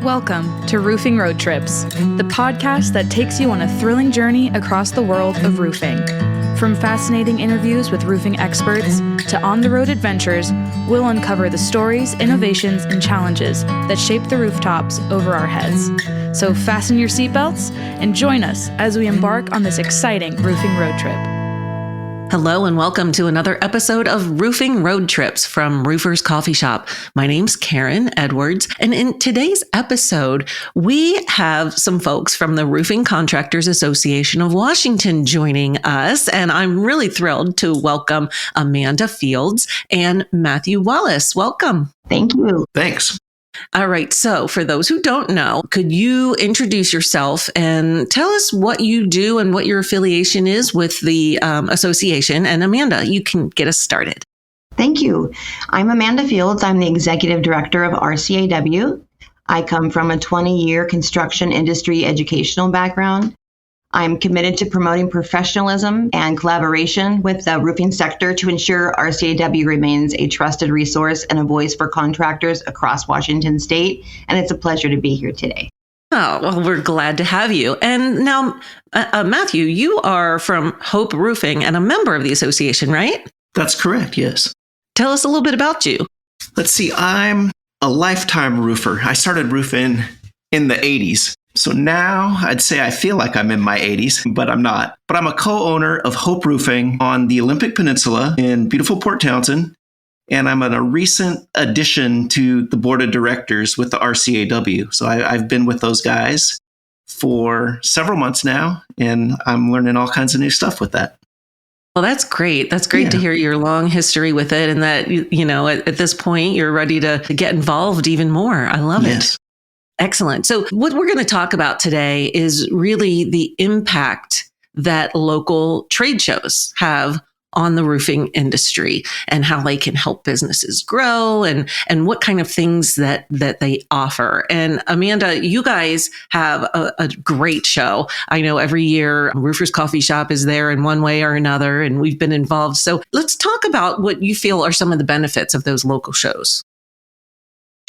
Welcome to Roofing Road Trips, the podcast that takes you on a thrilling journey across the world of roofing. From fascinating interviews with roofing experts to on-the-road adventures, we'll uncover the stories, innovations, and challenges that shape the rooftops over our heads. So fasten your seatbelts and join us as we embark on this exciting roofing road trip. Hello and welcome to another episode of Roofing Road Trips from Roofers Coffee Shop. My name's Karen Edwards, and in today's episode, we have some folks from the Roofing Contractors Association of Washington joining us, and I'm really thrilled to welcome Amanda Fields and Matthew Wallace. Welcome. Thank you. Thanks. All right. So for those who don't know, could you introduce yourself and tell us what you do and what your affiliation is with the association? And Amanda, you can get us started. Thank you. I'm Amanda Fields. I'm the executive director of RCAW. I come from a 20-year construction industry educational background. I'm committed to promoting professionalism and collaboration with the roofing sector to ensure RCAW remains a trusted resource and a voice for contractors across Washington state. And it's a pleasure to be here today. Oh, well, we're glad to have you. And now, Matthew, you are from Hope Roofing and a member of the association, right? That's correct, yes. Tell us a little bit about you. Let's see, I'm a lifetime roofer. I started roofing in the 80s. So now I'd say I feel like I'm in my 80s, but I'm not. But I'm a co-owner of Hope Roofing on the Olympic Peninsula in beautiful Port Townsend. And I'm a recent addition to the board of directors with the RCAW. So I've been with those guys for several months now, and I'm learning all kinds of new stuff with that. Well, that's great. That's great to hear your long history with it and that, you know, at this point, you're ready to get involved even more. I love it. Excellent. So what we're going to talk about today is really the impact that local trade shows have on the roofing industry and how they can help businesses grow and what kind of things that they offer. And Amanda, you guys have a great show. I know every year Roofers Coffee Shop is there in one way or another, and we've been involved. So let's talk about what you feel are some of the benefits of those local shows.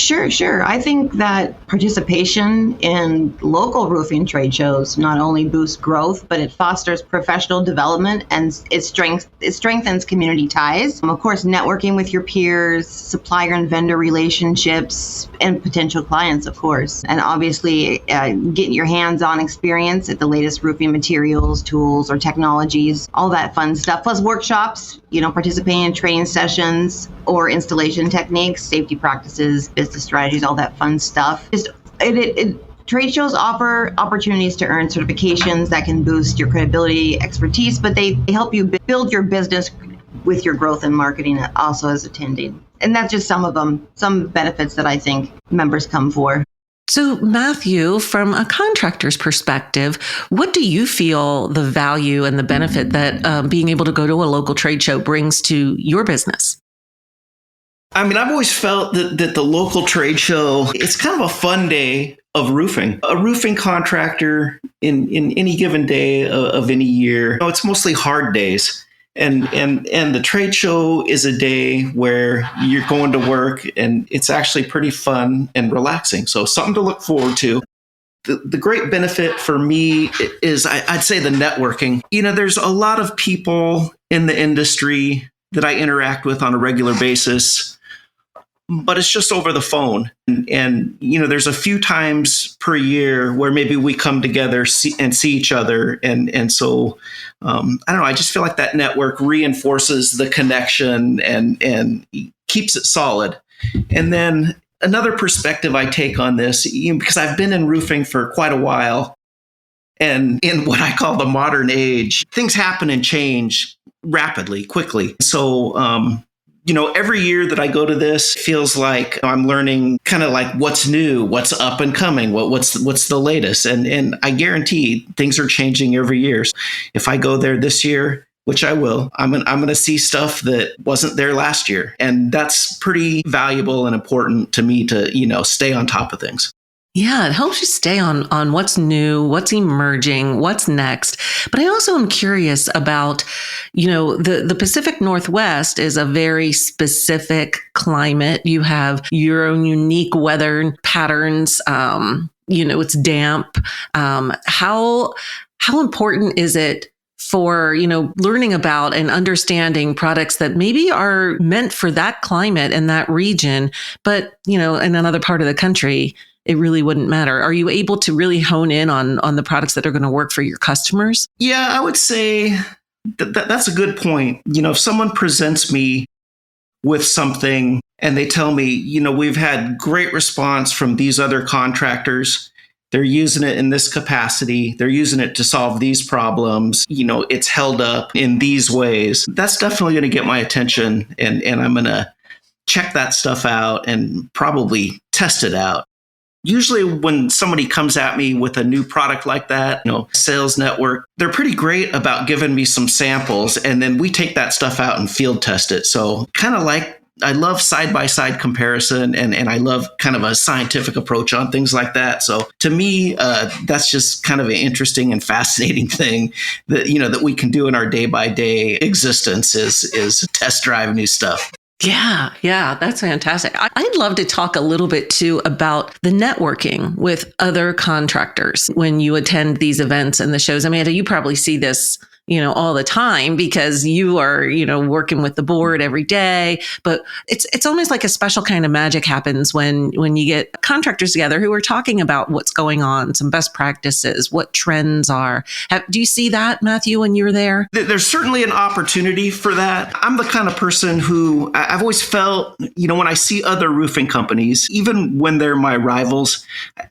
Sure. I think that participation in local roofing trade shows not only boosts growth, but it fosters professional development and it strengthens community ties. Of course, networking with your peers, supplier and vendor relationships, and potential clients, of course. And obviously, getting your hands-on experience at the latest roofing materials, tools, or technologies, all that fun stuff. Plus workshops, participating in training sessions or installation techniques, safety practices, business strategies, all that fun stuff. Trade shows offer opportunities to earn certifications that can boost your credibility, expertise, but they help you build your business with your growth and marketing also as attending. And that's just some of them, some benefits that I think members come for. So Matthew, from a contractor's perspective, what do you feel the value and the benefit that being able to go to a local trade show brings to your business? I mean, I've always felt that the local trade show, it's kind of a fun day of roofing. A roofing contractor in any given day of any year, it's mostly hard days. And the trade show is a day where you're going to work and it's actually pretty fun and relaxing. So something to look forward to. The great benefit for me is I'd say the networking. There's a lot of people in the industry that I interact with on a regular basis, but it's just over the phone. And there's a few times per year where maybe we come together and see each other. And so, I don't know, I just feel like that network reinforces the connection and keeps it solid. And then another perspective I take on this, because I've been in roofing for quite a while, and in what I call the modern age, things happen and change rapidly, quickly. So, every year that I go to this feels like I'm learning kind of like what's new, what's up and coming, what's the latest. And I guarantee things are changing every year. If I go there this year, which I will, I'm going to see stuff that wasn't there last year. And that's pretty valuable and important to me to, stay on top of things. Yeah, it helps you stay on what's new, what's emerging, what's next. But I also am curious about, the Pacific Northwest is a very specific climate. You have your own unique weather patterns. It's damp. How important is it for, learning about and understanding products that maybe are meant for that climate and that region, but, in another part of the country, it really wouldn't matter. Are you able to really hone in on the products that are going to work for your customers? Yeah, I would say that's a good point. If someone presents me with something and they tell me, we've had great response from these other contractors. They're using it in this capacity. They're using it to solve these problems. It's held up in these ways. That's definitely going to get my attention. And I'm going to check that stuff out and probably test it out. Usually when somebody comes at me with a new product like that, sales network, they're pretty great about giving me some samples, and then we take that stuff out and field test it. So I love side-by-side comparison, and I love kind of a scientific approach on things like that. So to me, that's just kind of an interesting and fascinating thing that we can do in our day-by-day existence is test drive new stuff. Yeah, that's fantastic. I'd love to talk a little bit too about the networking with other contractors when you attend these events and the shows. Amanda, you probably see this, all the time because you are, working with the board every day. But it's almost like a special kind of magic happens when you get contractors together who are talking about what's going on, some best practices, what trends are. Do you see that, Matthew, when you're there? There's certainly an opportunity for that. I'm the kind of person who I've always felt, when I see other roofing companies, even when they're my rivals,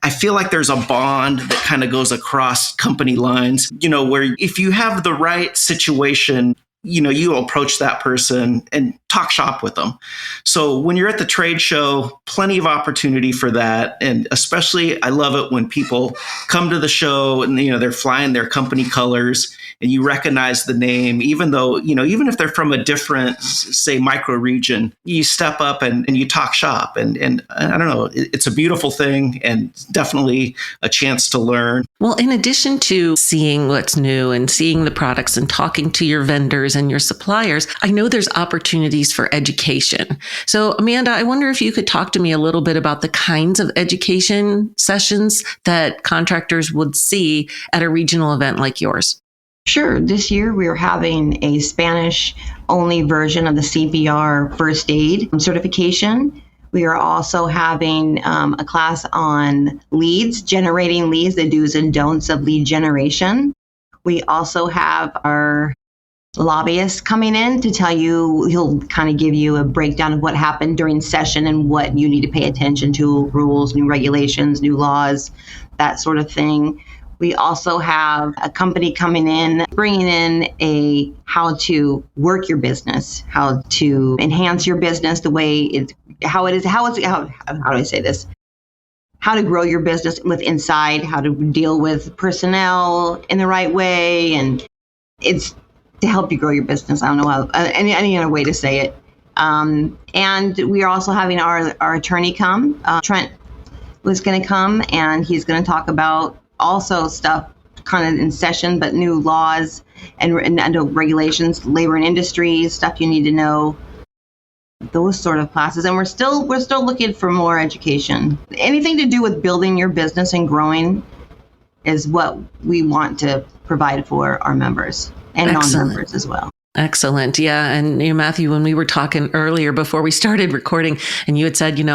I feel like there's a bond that kind of goes across company lines, where if you have the right situation, you approach that person and talk shop with them. So when you're at the trade show, plenty of opportunity for that. And especially, I love it when people come to the show and, they're flying their company colors and you recognize the name, even though, even if they're from a different, say, micro region, you step up and you talk shop. And I don't know, it's a beautiful thing and definitely a chance to learn. Well, in addition to seeing what's new and seeing the products and talking to your vendors and your suppliers, I know there's opportunities for education. So, Amanda, I wonder if you could talk to me a little bit about the kinds of education sessions that contractors would see at a regional event like yours. Sure. This year we are having a Spanish-only version of the CPR first aid certification. We are also having a class on leads, generating leads, the do's and don'ts of lead generation. We also have our lobbyist coming in to tell you, he'll kind of give you a breakdown of what happened during session and what you need to pay attention to, rules, new regulations, new laws, that sort of thing. We also have a company coming in, bringing in a how to work your business, how to enhance your business the way how do I say this? How to grow your business with inside, how to deal with personnel in the right way. And it's to help you grow your business. I don't know how, any other way to say it. And we are also having our attorney come. Trent was going to come and he's going to talk about also stuff kind of in session, but new laws and regulations, labor and industry, stuff you need to know, those sort of classes. And we're still looking for more education. Anything to do with building your business and growing is what we want to provide for our members and non-members as well. Excellent. Yeah. And Matthew, when we were talking earlier before we started recording, and you had said, if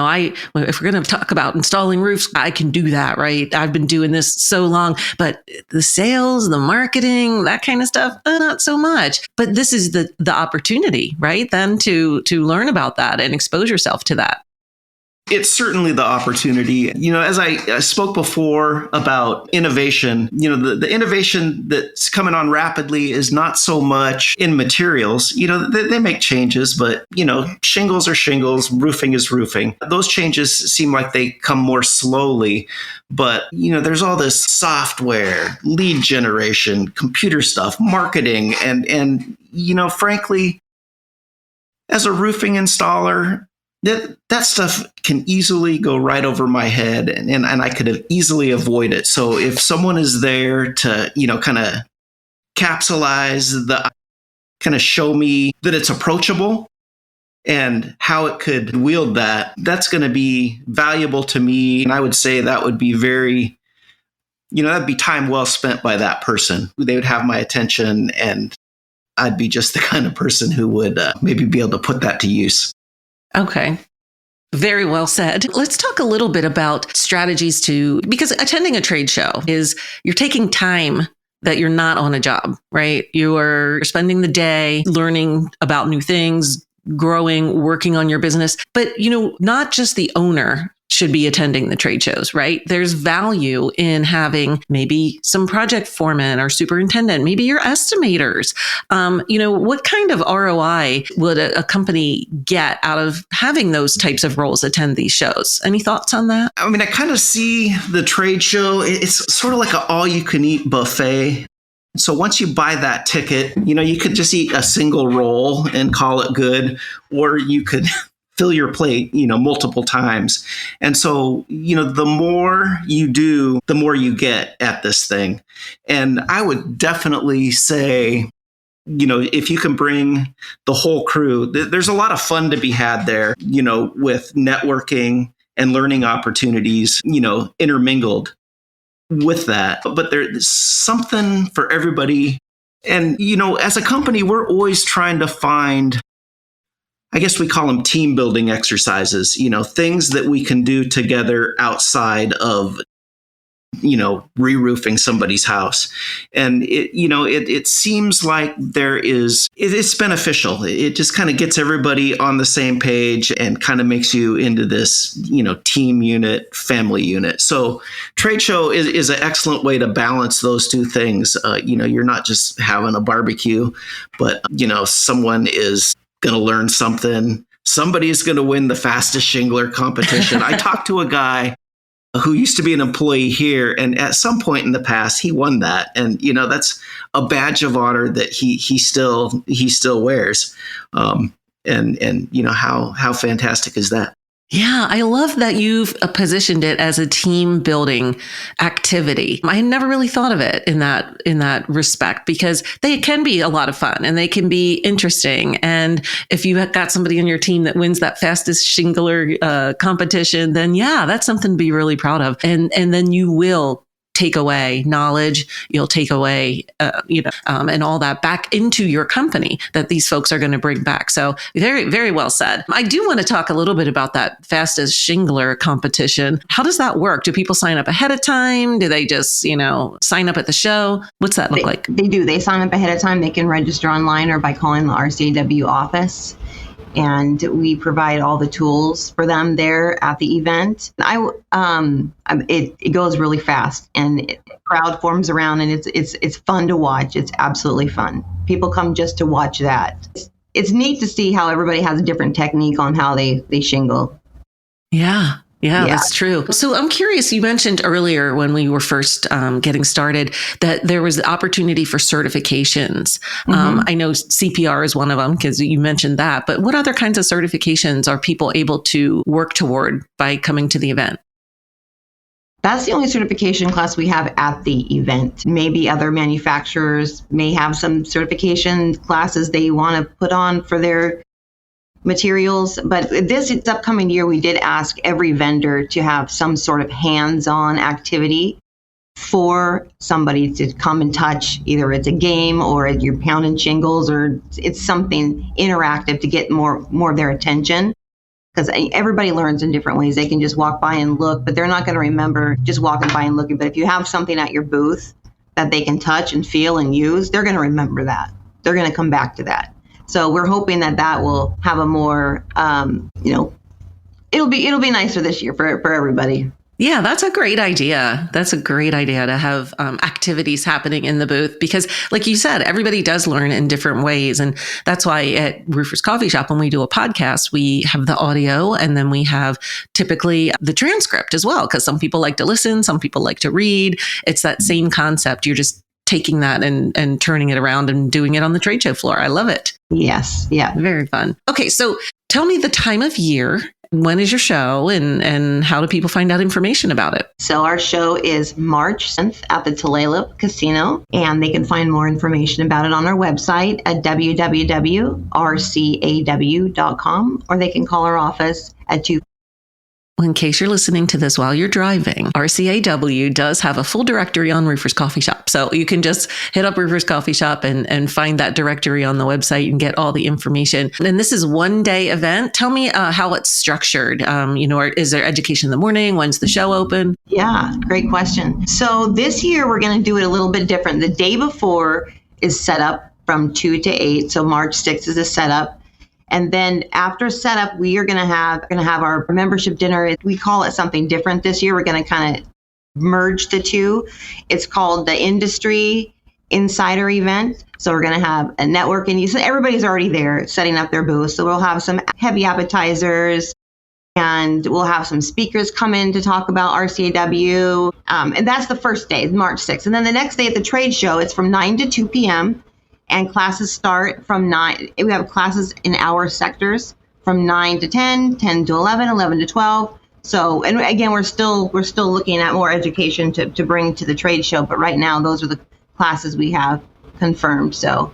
we're going to talk about installing roofs, I can do that, right? I've been doing this so long, but the sales, the marketing, that kind of stuff, not so much. But this is the opportunity, right? Then to learn about that and expose yourself to that. It's certainly the opportunity. As I spoke before about innovation, the innovation that's coming on rapidly is not so much in materials. They make changes, but, shingles are shingles, roofing is roofing. Those changes seem like they come more slowly. But, there's all this software, lead generation, computer stuff, marketing. And frankly, as a roofing installer, that stuff can easily go right over my head, and I could have easily avoid it. So if someone is there to, kind of kind of show me that it's approachable and how it could wield that's going to be valuable to me. And I would say that would be that'd be time well spent by that person. They would have my attention, and I'd be just the kind of person who would maybe be able to put that to use. Okay. Very well said. Let's talk a little bit about strategies because attending a trade show you're taking time that you're not on a job, right? You are spending the day learning about new things, growing, working on your business. But, not just the owner should be attending the trade shows, right? There's value in having maybe some project foreman or superintendent, maybe your estimators. What kind of ROI would a company get out of having those types of roles attend these shows? Any thoughts on that? I mean, I kind of see the trade show, it's sort of like an all-you-can-eat buffet. So once you buy that ticket, you could just eat a single roll and call it good, or you could fill your plate, multiple times. And so, the more you do, the more you get at this thing. And I would definitely say, if you can bring the whole crew, there's a lot of fun to be had there, with networking and learning opportunities, intermingled with that. But there's something for everybody. And, as a company, we're always trying to find, I guess we call them team building exercises, things that we can do together outside of, re-roofing somebody's house. And it seems like it's beneficial. It just kind of gets everybody on the same page and kind of makes you into this, team unit, family unit. So trade show is an excellent way to balance those two things. You're not just having a barbecue, but, someone is going to learn something. Somebody is going to win the fastest shingler competition. I talked to a guy who used to be an employee here, and at some point in the past, he won that. And, that's a badge of honor that he still wears. And how fantastic is that? Yeah, I love that you've positioned it as a team building activity. I had never really thought of it in that respect, because they can be a lot of fun and they can be interesting. And if you got somebody on your team that wins that fastest shingler competition, then yeah, that's something to be really proud of. And then you will take away knowledge, you'll take away, and all that back into your company that these folks are going to bring back. So very, very well said. I do want to talk a little bit about that fastest shingler competition. How does that work? Do people sign up ahead of time? Do they just, sign up at the show? What's that look like? They do. They sign up ahead of time. They can register online or by calling the RCAW office. And we provide all the tools for them there at the event. It goes really fast, and crowd forms around, and it's fun to watch. It's absolutely fun. People come just to watch that. It's neat to see how everybody has a different technique on how they shingle. Yeah, that's true. So I'm curious, you mentioned earlier when we were first getting started that there was the opportunity for certifications. Mm-hmm. I know CPR is one of them because you mentioned that, but what other kinds of certifications are people able to work toward by coming to the event? That's the only certification class we have at the event. Maybe other manufacturers may have some certification classes they want to put on for their materials, but this upcoming year, we did ask every vendor to have some sort of hands-on activity for somebody to come and touch. Either it's a game or you're pounding shingles, or it's something interactive to get more of their attention. Because everybody learns in different ways. They can just walk by and look, but they're not going to remember just walking by and looking. But if you have something at your booth that they can touch and feel and use, they're going to remember that. They're going to come back to that. So we're hoping that will have a more, it'll be nicer this year for everybody. Yeah, that's a great idea. That's a great idea to have activities happening in the booth, because like you said, everybody does learn in different ways. And that's why at Roofers Coffee Shop, when we do a podcast, we have the audio and then we have typically the transcript as well, because some people like to listen, some people like to read. It's that same concept. You're just taking that and turning it around and doing it on the trade show floor. I love it. Yes. Yeah. Very fun. Okay. So tell me the time of year. When is your show and how do people find out information about it? So our show is March 7th at the Tulalip Casino, and they can find more information about it on our website at www.rcaw.com, or they can call our office at 2. In case you're listening to this while you're driving, RCAW does have a full directory on Roofers Coffee Shop. So you can just hit up Roofers Coffee Shop and find that directory on the website and get all the information. And this is one day event. Tell me how it's structured. Is there education in the morning? When's the show open? Yeah, great question. So this year we're going to do it a little bit different. The day before is set up from 2 to 8. So March 6th is a setup. And then after setup, we are going to have our membership dinner. We call it something different this year. We're going to kind of merge the two. It's called the Industry Insider Event. So we're going to have a networking. So everybody's already there setting up their booth. So we'll have some heavy appetizers, and we'll have some speakers come in to talk about RCAW. And that's the first day, March 6th. And then the next day at the trade show, it's from 9 to 2 p.m. And classes start from 9. We have classes in hour sectors from 9 to 10, 10 to 11, 11 to 12. So, and again, we're still looking at more education to bring to the trade show. But right now, those are the classes we have confirmed. So.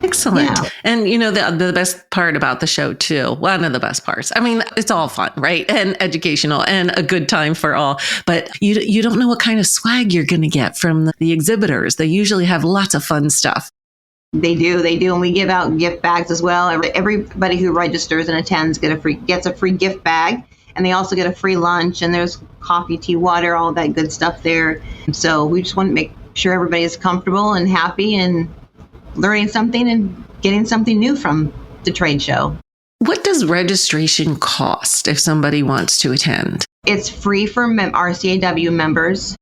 Excellent. Yeah. And the best part about the show too, one of the best parts, I mean, it's all fun, right? And educational and a good time for all, but you don't know what kind of swag you're going to get from the exhibitors. They usually have lots of fun stuff. They do. And we give out gift bags as well. Everybody who registers and attends gets a free gift bag. And they also get a free lunch. And there's coffee, tea, water, all that good stuff there. So we just want to make sure everybody is comfortable and happy and learning something and getting something new from the trade show. What does registration cost if somebody wants to attend? It's free for RCAW members,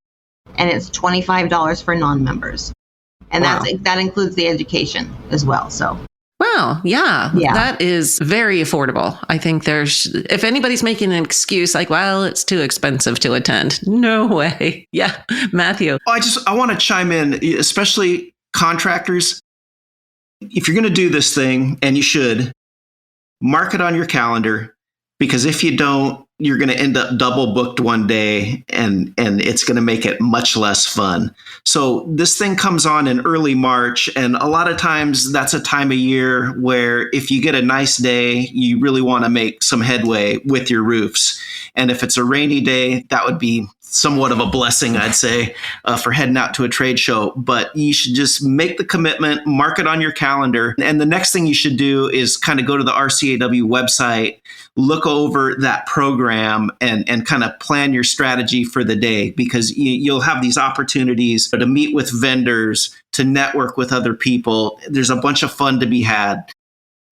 and it's $25 for non-members. And wow. that includes the education as well. So, wow, yeah, that is very affordable. I think if anybody's making an excuse like, well, it's too expensive to attend, no way. Yeah, Matthew. I want to chime in, especially contractors. If you're going to do this thing, and you should, mark it on your calendar, because if you don't, you're going to end up double booked one day, and it's going to make it much less fun. So this thing comes on in early March, and a lot of times that's a time of year where if you get a nice day, you really want to make some headway with your roofs. And if it's a rainy day, that would be somewhat of a blessing, I'd say, for heading out to a trade show. But you should just make the commitment, mark it on your calendar. And the next thing you should do is kind of go to the RCAW website, look over that program, and kind of plan your strategy for the day, because you'll have these opportunities to meet with vendors, to network with other people. There's a bunch of fun to be had.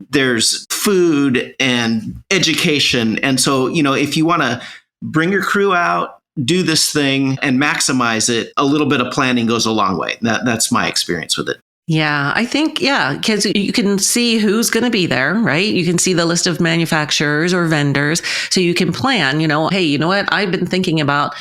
There's food and education. And so, if you want to bring your crew out, do this thing and maximize it, a little bit of planning goes a long way. That's my experience with it. Yeah, I think, because you can see who's going to be there, right? You can see the list of manufacturers or vendors. So you can plan, hey, you know what? I've been thinking about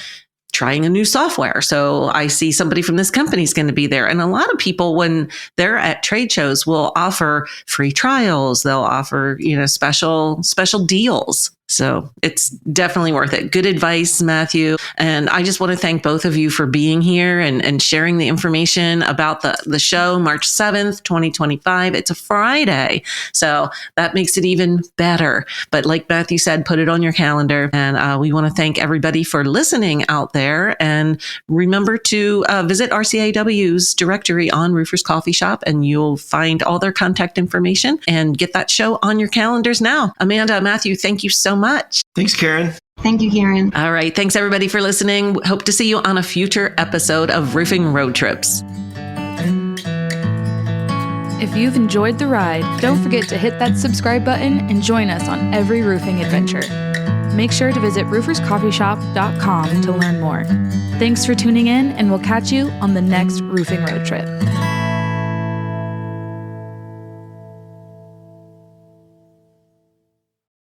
trying a new software. So I see somebody from this company is going to be there. And a lot of people, when they're at trade shows, will offer free trials. They'll offer, special deals. So it's definitely worth it. Good advice, Matthew. And I just want to thank both of you for being here and sharing the information about the show, March 7th, 2025. It's a Friday. So that makes it even better. But like Matthew said, put it on your calendar. And we want to thank everybody for listening out there. And remember to visit RCAW's directory on Roofers Coffee Shop, and you'll find all their contact information and get that show on your calendars now. Amanda, Matthew, thank you so much. Thanks, Karen. Thank you, Karen. All right. Thanks, everybody, for listening. Hope to see you on a future episode of Roofing Road Trips. If you've enjoyed the ride, don't forget to hit that subscribe button and join us on every roofing adventure. Make sure to visit rooferscoffeeshop.com to learn more. Thanks for tuning in, and we'll catch you on the next Roofing Road Trip.